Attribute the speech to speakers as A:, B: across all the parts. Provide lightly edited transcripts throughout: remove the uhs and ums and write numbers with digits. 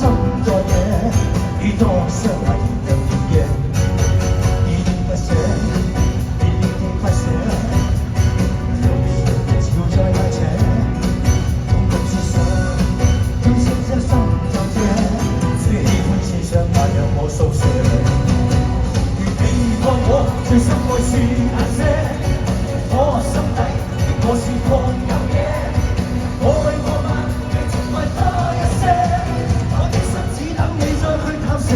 A: 心在野，幾多傷痕讓人驚，依依不捨，依依不捨，潮在拉扯，痛共自傷，要聲聲心在這，只喜歡刺傷那讓我蘇醒。如你愛我，最深愛是那些，我心底我是狂有野，愛我嗎？繼續愛多一些，我的心只等你再去探寫。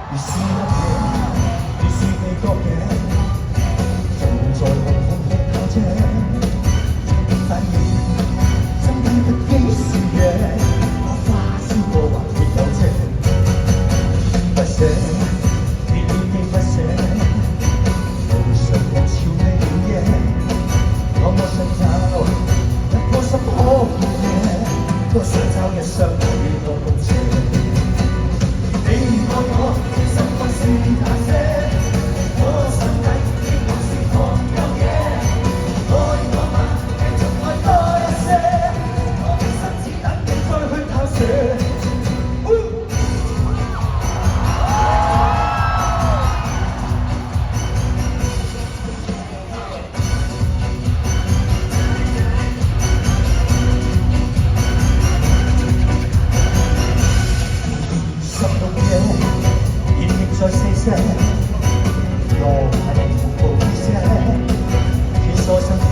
A: 如是乜嘢？如是你覺嘅，仲在紅紅的靠這，但願真的得幾時夜，我花燒過還會有這，不捨，依依不捨。常人潮未了夜，我想找一個心可顧嘅，多想找一雙與我共這。你愛我，最深愛是那些，我心底的我是狂有野，愛我嗎？繼續愛多一些，我的心只等你再去探寫。在四聲，我係無聲，穿梭身邊，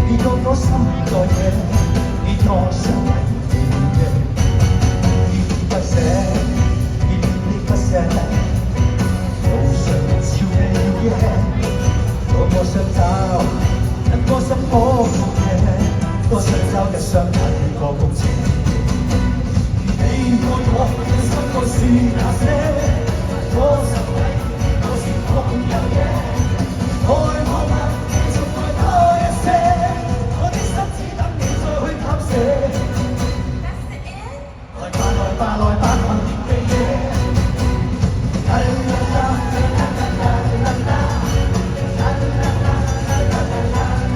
A: 你覺我心在野，你多想為你嘅，依依不捨，依依不捨，路上潮未了夜，我想找一個心可顧嘅，多想找一雙眼與我共情。你愛我，最深愛是那些。我心底我是狂有野，愛我嗎？繼續愛多一些，我的心只等你再去探寫。來吧來吧來吧，狂熱嘅夜，啦啦啦啦啦啦啦啦，啦啦啦啦啦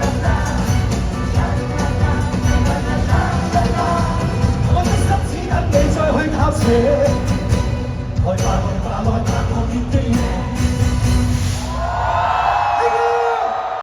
A: 啦啦，我的心只等你再去探寫。來吧來吧來吧，狂熱嘅夜。